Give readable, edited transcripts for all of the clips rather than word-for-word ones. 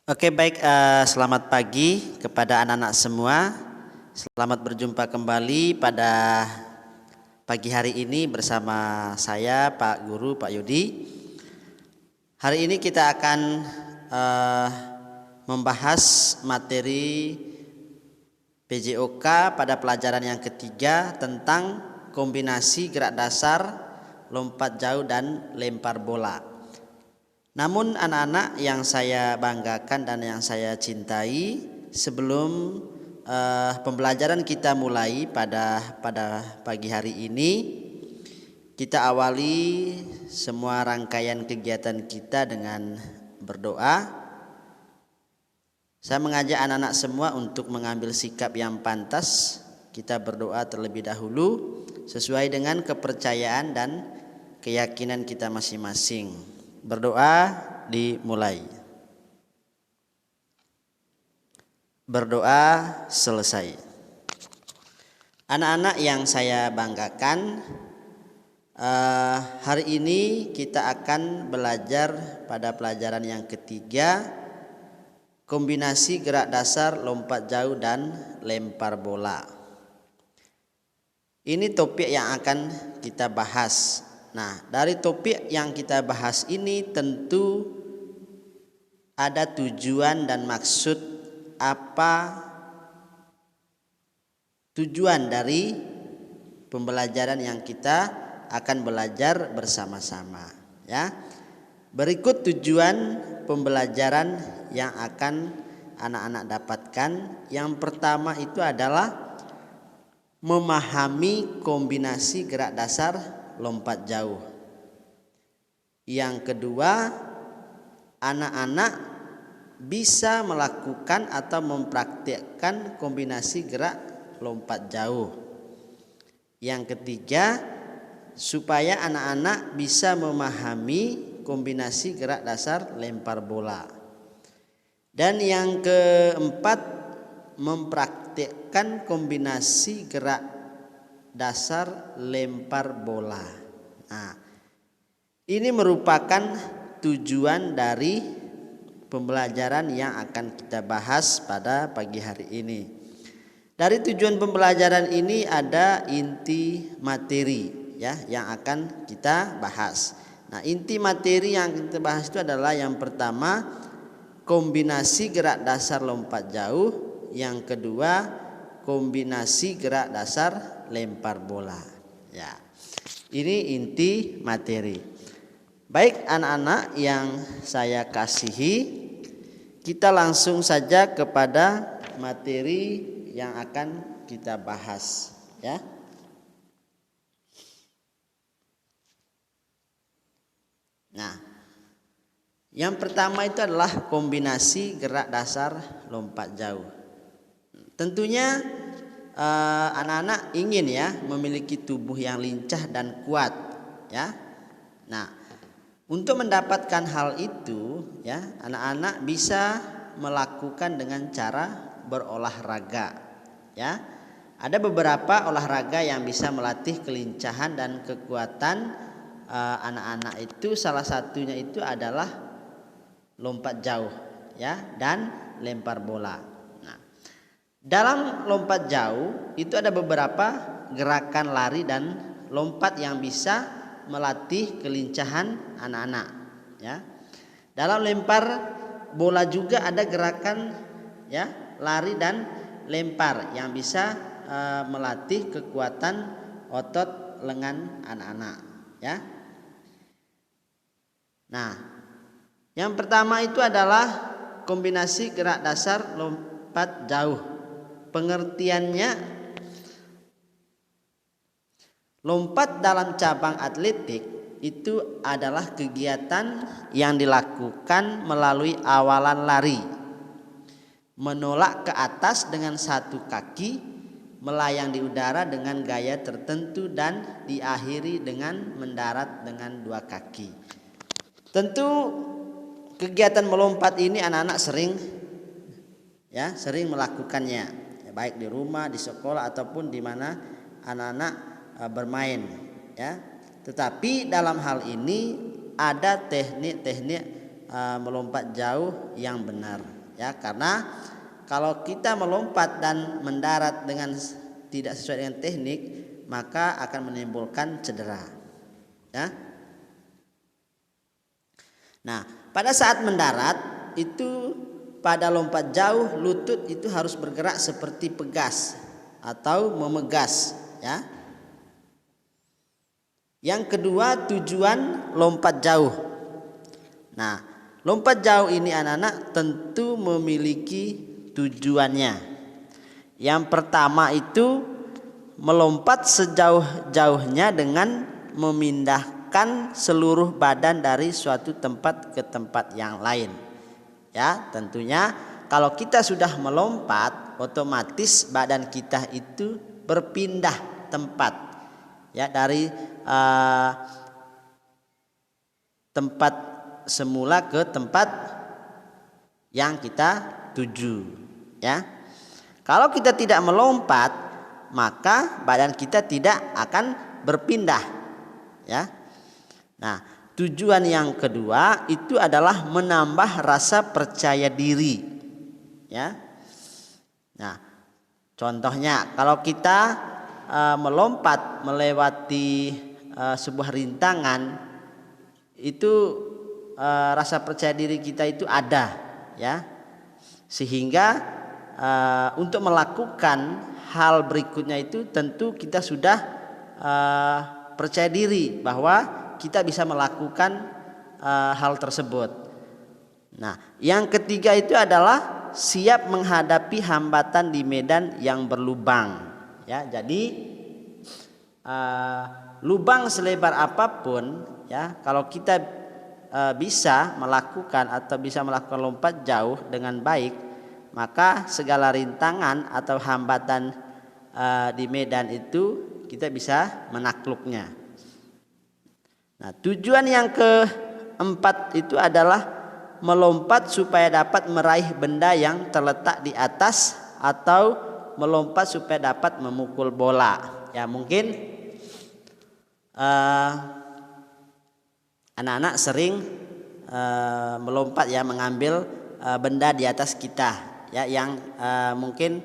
Oke, baik, selamat pagi kepada anak-anak semua. Selamat berjumpa kembali pada pagi hari ini bersama saya Pak Guru Pak Yudi. Hari ini kita akan membahas materi PJOK pada pelajaran yang ketiga tentang kombinasi gerak dasar, lompat jauh dan lempar bola. Namun anak-anak yang saya banggakan dan yang saya cintai, sebelum pembelajaran kita mulai pada pagi hari ini, kita awali semua rangkaian kegiatan kita dengan berdoa. Saya mengajak anak-anak semua untuk mengambil sikap yang pantas. Kita berdoa terlebih dahulu sesuai dengan kepercayaan dan keyakinan kita masing-masing. Berdoa dimulai. Berdoa selesai. Anak-anak yang saya banggakan, hari ini kita akan belajar pada pelajaran yang ketiga, kombinasi gerak dasar, lompat jauh dan lempar bola. Ini topik yang akan kita bahas. Nah, dari topik yang kita bahas ini tentu ada tujuan dan maksud apa tujuan dari pembelajaran yang kita akan belajar bersama-sama, ya. Berikut tujuan pembelajaran yang akan anak-anak dapatkan. Yang pertama itu adalah memahami kombinasi gerak dasar, lompat jauh. Yang kedua, anak-anak bisa melakukan atau mempraktikkan kombinasi gerak lompat jauh. Yang ketiga, supaya anak-anak bisa memahami kombinasi gerak dasar lempar bola. Dan yang keempat, mempraktikkan kombinasi gerak dasar lempar bola. Nah, ini merupakan tujuan dari pembelajaran yang akan kita bahas pada pagi hari ini. Dari tujuan pembelajaran ini ada inti materi, ya, yang akan kita bahas. Nah, inti materi yang kita bahas itu adalah yang pertama, kombinasi gerak dasar lompat jauh. Yang kedua, kombinasi gerak dasar lempar bola, ya. Ini inti materi. Baik anak-anak yang saya kasihi, kita langsung saja kepada materi yang akan kita bahas, ya. Nah, yang pertama itu adalah kombinasi gerak dasar lompat jauh. Tentunya anak-anak ingin, ya, memiliki tubuh yang lincah dan kuat, ya. Nah, untuk mendapatkan hal itu, ya, anak-anak bisa melakukan dengan cara berolahraga, ya. Ada beberapa olahraga yang bisa melatih kelincahan dan kekuatan anak-anak itu. Salah satunya itu adalah lompat jauh, ya, dan lempar bola. Dalam lompat jauh itu ada beberapa gerakan lari dan lompat yang bisa melatih kelincahan anak-anak, ya. Dalam lempar bola juga ada gerakan, ya, lari dan lempar yang bisa melatih kekuatan otot lengan anak-anak, ya. Nah, yang pertama itu adalah kombinasi gerak dasar lompat jauh. Pengertiannya, lompat dalam cabang atletik itu adalah kegiatan yang dilakukan melalui awalan lari, menolak ke atas dengan satu kaki, melayang di udara dengan gaya tertentu, dan diakhiri dengan mendarat dengan dua kaki. Tentu kegiatan melompat ini anak-anak sering melakukannya, baik di rumah, di sekolah, ataupun di mana anak-anak bermain, ya. Tetapi dalam hal ini ada teknik-teknik melompat jauh yang benar, ya, karena kalau kita melompat dan mendarat dengan tidak sesuai dengan teknik, maka akan menimbulkan cedera, ya. Nah, pada saat mendarat itu, pada lompat jauh, lutut itu harus bergerak seperti pegas atau memegas, ya. Yang kedua, tujuan lompat jauh. Nah, lompat jauh ini anak-anak tentu memiliki tujuannya. Yang pertama itu melompat sejauh-jauhnya dengan memindahkan seluruh badan dari suatu tempat ke tempat yang lain. Ya, tentunya kalau kita sudah melompat, otomatis badan kita itu berpindah tempat, ya, dari tempat semula ke tempat yang kita tuju, ya. Kalau kita tidak melompat, maka badan kita tidak akan berpindah, ya. Nah, tujuan yang kedua itu adalah menambah rasa percaya diri, ya. Nah, contohnya kalau kita melompat melewati sebuah rintangan, itu rasa percaya diri kita itu ada, ya, sehingga untuk melakukan hal berikutnya itu tentu kita sudah percaya diri bahwa kita bisa melakukan hal tersebut. Nah, yang ketiga itu adalah siap menghadapi hambatan di medan yang berlubang, ya. Jadi lubang selebar apapun, ya, kalau kita bisa melakukan atau bisa melakukan lompat jauh dengan baik, maka segala rintangan atau hambatan di medan itu kita bisa menakluknya. Nah, tujuan yang keempat itu adalah melompat supaya dapat meraih benda yang terletak di atas atau melompat supaya dapat memukul bola. Ya, mungkin anak-anak sering melompat, ya, mengambil benda di atas kita, ya, yang mungkin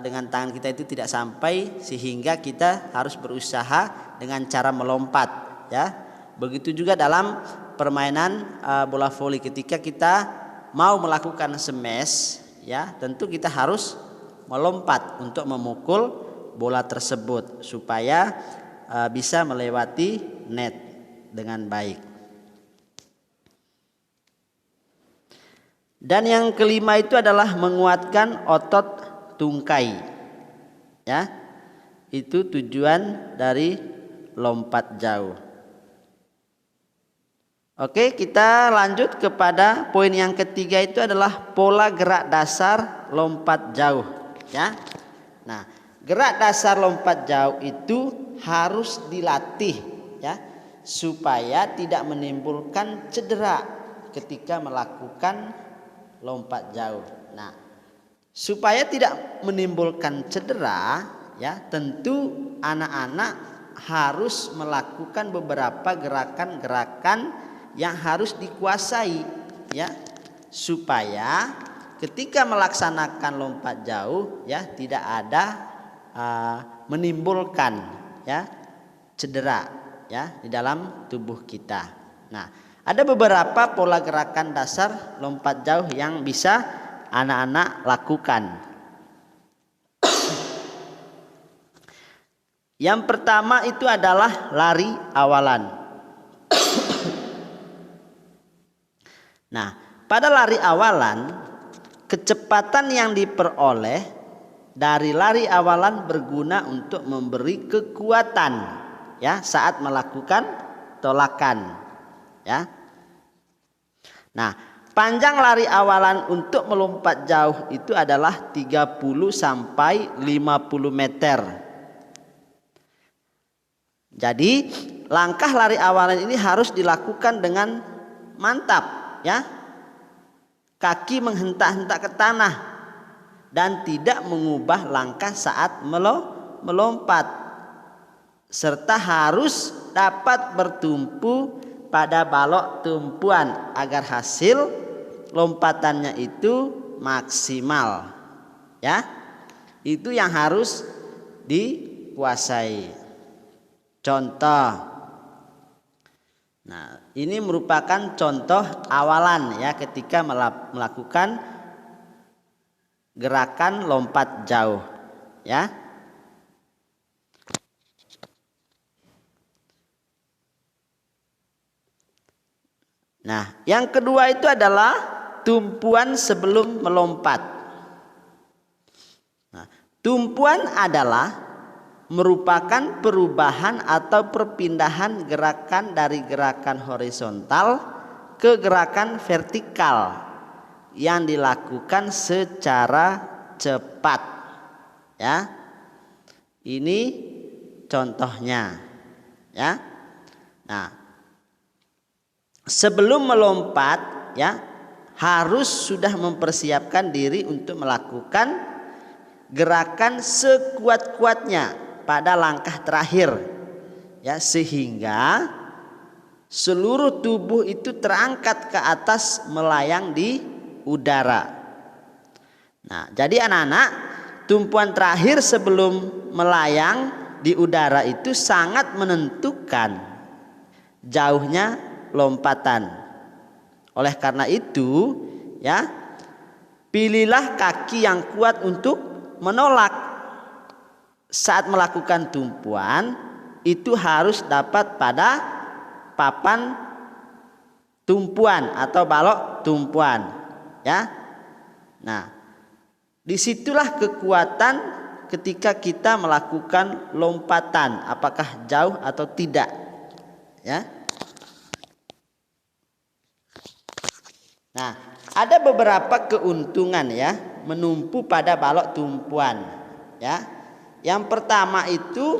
dengan tangan kita itu tidak sampai, sehingga kita harus berusaha dengan cara melompat, ya. Begitu juga dalam permainan bola voli, ketika kita mau melakukan smash, ya, tentu kita harus melompat untuk memukul bola tersebut supaya bisa melewati net dengan baik. Dan yang kelima itu adalah menguatkan otot tungkai, ya. Itu tujuan dari lompat jauh. Oke, kita lanjut kepada poin yang ketiga, itu adalah pola gerak dasar lompat jauh, ya. Nah, gerak dasar lompat jauh itu harus dilatih, ya, supaya tidak menimbulkan cedera ketika melakukan lompat jauh. Nah, supaya tidak menimbulkan cedera, ya, tentu anak-anak harus melakukan beberapa gerakan-gerakan yang harus dikuasai, ya, supaya ketika melaksanakan lompat jauh, ya, tidak ada menimbulkan, ya, cedera, ya, di dalam tubuh kita. Nah, ada beberapa pola gerakan dasar lompat jauh yang bisa anak-anak lakukan. Yang pertama itu adalah lari awalan. Nah, pada lari awalan, kecepatan yang diperoleh dari lari awalan berguna untuk memberi kekuatan, ya, saat melakukan tolakan, ya. Nah, panjang lari awalan untuk melompat jauh itu adalah 30 sampai 50 meter. Jadi, langkah lari awalan ini harus dilakukan dengan mantap, ya. Kaki menghentak-hentak ke tanah dan tidak mengubah langkah saat melompat, serta harus dapat bertumpu pada balok tumpuan agar hasil lompatannya itu maksimal. Ya. Itu yang harus dikuasai. Contoh. Nah, ini merupakan contoh awalan ya ketika melakukan gerakan lompat jauh, ya. Nah, yang kedua itu adalah tumpuan sebelum melompat. Nah, tumpuan adalah merupakan perubahan atau perpindahan gerakan dari gerakan horizontal ke gerakan vertikal yang dilakukan secara cepat. Ya. Ini contohnya. Ya. Nah, sebelum melompat ya harus sudah mempersiapkan diri untuk melakukan gerakan sekuat-kuatnya pada langkah terakhir ya, sehingga seluruh tubuh itu terangkat ke atas melayang di udara. Nah, jadi anak-anak, tumpuan terakhir sebelum melayang di udara itu sangat menentukan jauhnya lompatan. Oleh karena itu, ya, pilihlah kaki yang kuat untuk menolak. Saat melakukan tumpuan itu harus dapat pada papan tumpuan atau balok tumpuan, ya. Nah, disitulah kekuatan ketika kita melakukan lompatan, apakah jauh atau tidak, ya. Nah, ada beberapa keuntungan ya menumpu pada balok tumpuan, ya. Yang pertama itu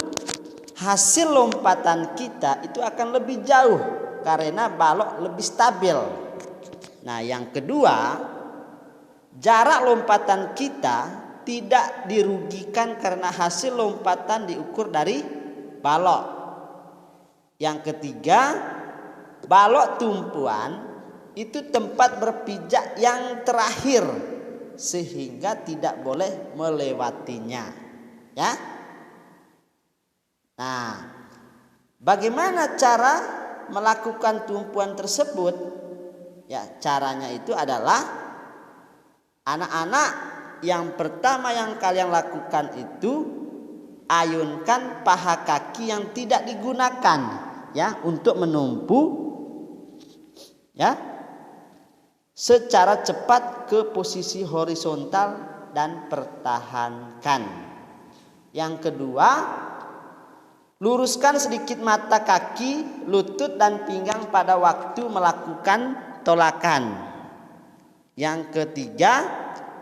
hasil lompatan kita itu akan lebih jauh karena balok lebih stabil. Nah, yang kedua, jarak lompatan kita tidak dirugikan karena hasil lompatan diukur dari balok. Yang ketiga, balok tumpuan itu tempat berpijak yang terakhir sehingga tidak boleh melewatinya. Ya. Nah, bagaimana cara melakukan tumpuan tersebut? Ya, caranya itu adalah anak-anak yang pertama yang kalian lakukan itu ayunkan paha kaki yang tidak digunakan ya untuk menumpu ya secara cepat ke posisi horizontal dan pertahankan. Yang kedua, luruskan sedikit mata kaki, lutut dan pinggang pada waktu melakukan tolakan. Yang ketiga,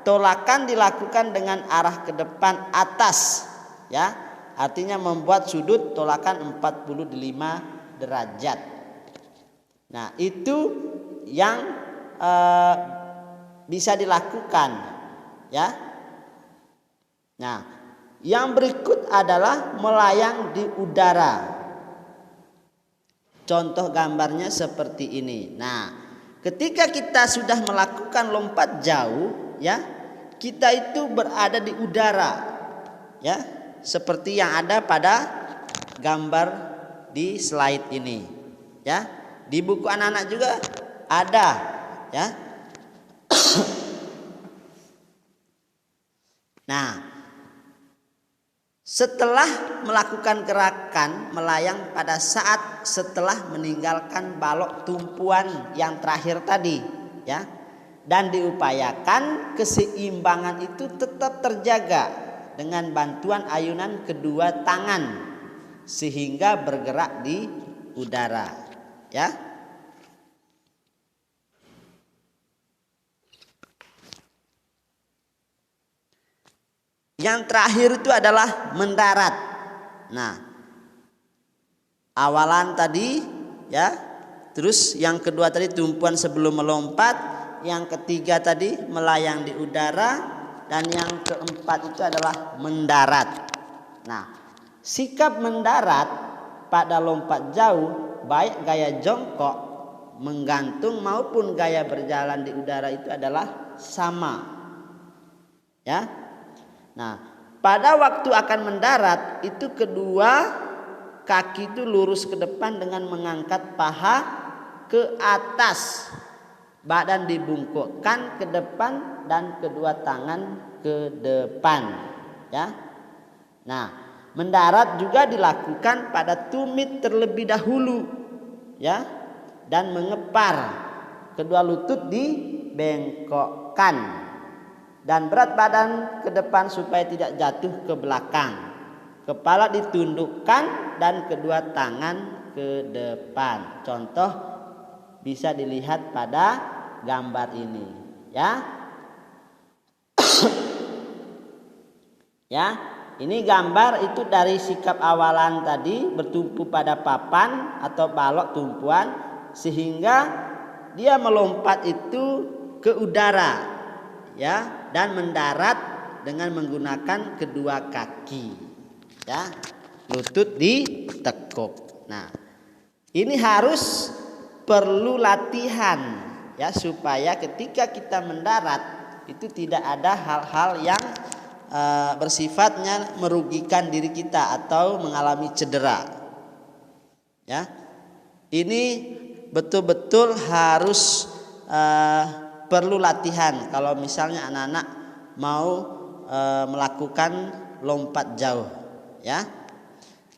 tolakan dilakukan dengan arah ke depan atas, ya. Artinya membuat sudut tolakan 45 derajat. Nah, itu yang bisa dilakukan, ya. Nah, yang berikut adalah melayang di udara. Contoh gambarnya seperti ini. Nah, ketika kita sudah melakukan lompat jauh, ya, kita itu berada di udara, ya, seperti yang ada pada gambar di slide ini, ya. Di buku anak-anak juga ada, ya. Nah, setelah melakukan gerakan melayang pada saat setelah meninggalkan balok tumpuan yang terakhir tadi, ya, dan diupayakan keseimbangan itu tetap terjaga dengan bantuan ayunan kedua tangan sehingga bergerak di udara, ya. Yang terakhir itu adalah mendarat. Nah, awalan tadi ya, terus yang kedua tadi tumpuan sebelum melompat, yang ketiga tadi melayang di udara, dan yang keempat itu adalah mendarat. Nah, sikap mendarat pada lompat jauh baik gaya jongkok menggantung maupun gaya berjalan di udara itu adalah sama. Ya. Nah, pada waktu akan mendarat itu kedua kaki itu lurus ke depan dengan mengangkat paha ke atas. Badan dibungkukkan ke depan dan kedua tangan ke depan. Ya. Nah, mendarat juga dilakukan pada tumit terlebih dahulu. Ya. Dan mengepar, kedua lutut dibengkokkan dan berat badan ke depan supaya tidak jatuh ke belakang. Kepala ditundukkan dan kedua tangan ke depan. Contoh bisa dilihat pada gambar ini, ya. Ya, ini gambar itu dari sikap awalan tadi bertumpu pada papan atau balok tumpuan sehingga dia melompat itu ke udara, ya, dan mendarat dengan menggunakan kedua kaki, ya, lutut ditekuk. Nah, ini harus perlu latihan, ya, supaya ketika kita mendarat itu tidak ada hal-hal yang bersifatnya merugikan diri kita atau mengalami cedera, ya. Ini betul-betul harus perlu latihan kalau misalnya anak-anak mau melakukan lompat jauh, ya.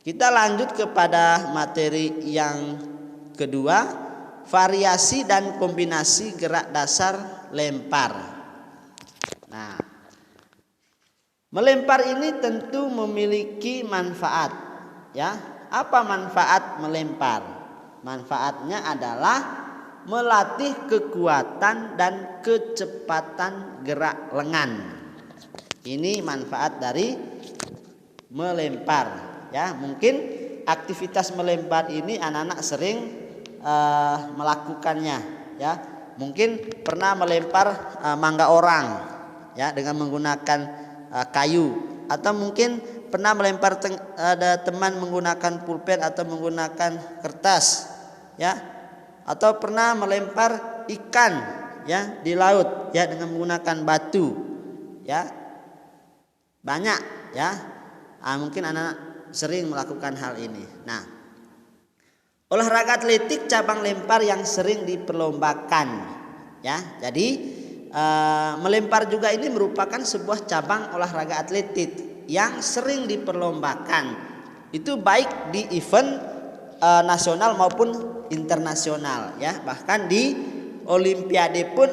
Kita lanjut kepada materi yang kedua, variasi dan kombinasi gerak dasar lempar. Nah, melempar ini tentu memiliki manfaat, ya. Apa manfaat melempar? Manfaatnya adalah melatih kekuatan dan kecepatan gerak lengan. Ini manfaat dari melempar, ya. Mungkin aktivitas melempar ini anak-anak sering melakukannya, ya. Mungkin pernah melempar mangga orang, ya, dengan menggunakan kayu, atau mungkin pernah melempar ada teman menggunakan pulpen atau menggunakan kertas, ya, atau pernah melempar ikan, ya, di laut, ya, dengan menggunakan batu, ya. Banyak, ya. Mungkin anak sering melakukan hal ini. Nah, olahraga atletik cabang lempar yang sering diperlombakan, ya. Jadi melempar juga ini merupakan sebuah cabang olahraga atletik yang sering diperlombakan. Itu baik di event nasional maupun internasional, ya. Bahkan di olimpiade pun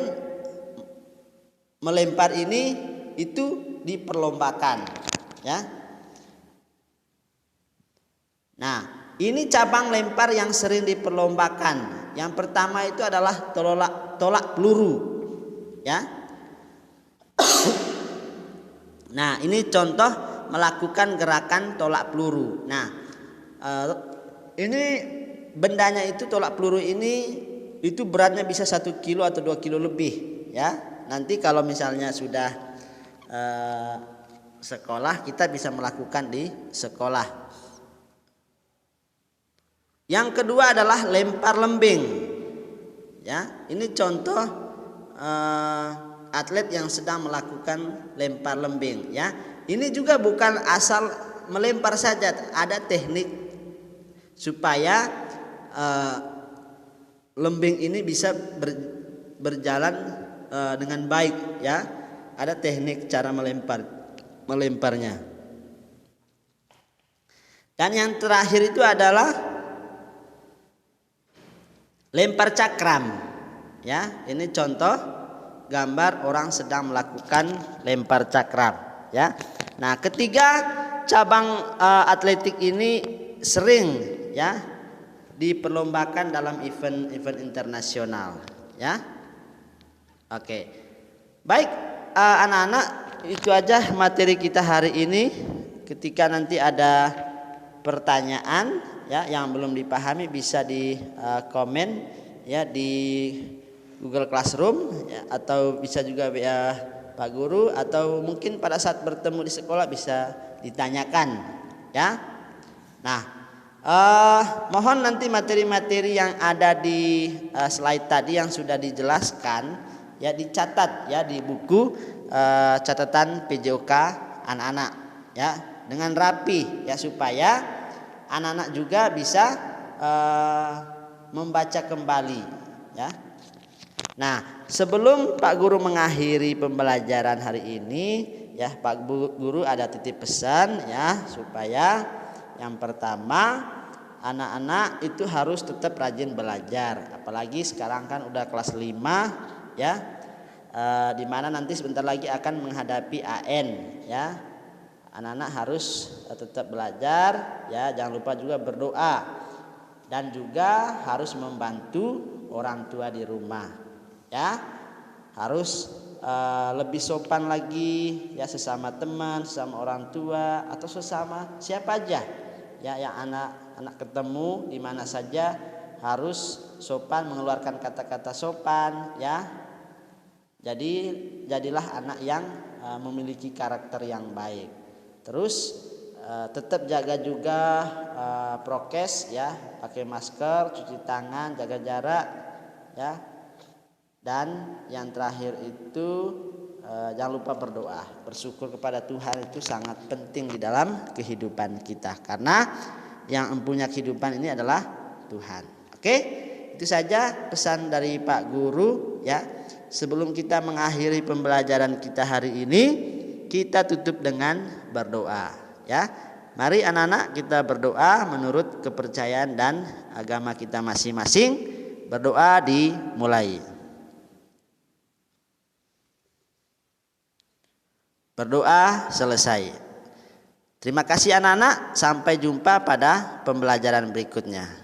melempar ini itu diperlombakan, ya. Nah, ini cabang lempar yang sering diperlombakan. Yang pertama itu adalah tolak peluru, ya. Nah, ini contoh melakukan gerakan tolak peluru. Nah, ini bendanya itu, tolak peluru ini itu beratnya bisa 1 kilo atau 2 kilo lebih, ya. Nanti kalau misalnya sudah sekolah, kita bisa melakukan di sekolah. Yang kedua adalah lempar lembing, ya. Ini contoh atlet yang sedang melakukan lempar lembing, ya. Ini juga bukan asal melempar saja, ada teknik supaya lembing ini bisa berjalan dengan baik, ya. Ada teknik cara melemparnya. Dan yang terakhir itu adalah lempar cakram, ya. Ini contoh gambar orang sedang melakukan lempar cakram, ya. Nah, ketiga cabang atletik ini sering, ya, diperlombakan dalam event internasional, ya. Oke, baik, anak-anak, itu aja materi kita hari ini. Ketika nanti ada pertanyaan, ya, yang belum dipahami bisa di komen, ya, di Google Classroom, ya, atau bisa juga via Pak Guru, atau mungkin pada saat bertemu di sekolah bisa ditanyakan, ya. Nah, Mohon nanti materi-materi yang ada di slide tadi yang sudah dijelaskan ya dicatat ya di buku catatan PJOK anak-anak ya dengan rapi ya supaya anak-anak juga bisa membaca kembali ya. Nah, sebelum Pak Guru mengakhiri pembelajaran hari ini ya, Pak Guru ada titip pesan ya supaya yang pertama anak-anak itu harus tetap rajin belajar, apalagi sekarang kan udah kelas 5 ya, di mana nanti sebentar lagi akan menghadapi AN ya. Anak-anak harus tetap belajar ya, jangan lupa juga berdoa dan juga harus membantu orang tua di rumah ya, harus lebih sopan lagi ya sesama teman, sesama orang tua atau sesama siapa aja ya yang anak ketemu di mana saja harus sopan, mengeluarkan kata-kata sopan ya. Jadi jadilah anak yang memiliki karakter yang baik. Terus tetap jaga juga prokes ya, pakai masker, cuci tangan, jaga jarak ya. Dan yang terakhir itu jangan lupa berdoa, bersyukur kepada Tuhan itu sangat penting di dalam kehidupan kita karena yang mempunyai kehidupan ini adalah Tuhan. Oke, itu saja pesan dari Pak Guru ya. Sebelum kita mengakhiri pembelajaran kita hari ini, kita tutup dengan berdoa ya. Mari anak-anak kita berdoa menurut kepercayaan dan agama kita masing-masing. Berdoa dimulai. Berdoa selesai. Terima kasih anak-anak, sampai jumpa pada pembelajaran berikutnya.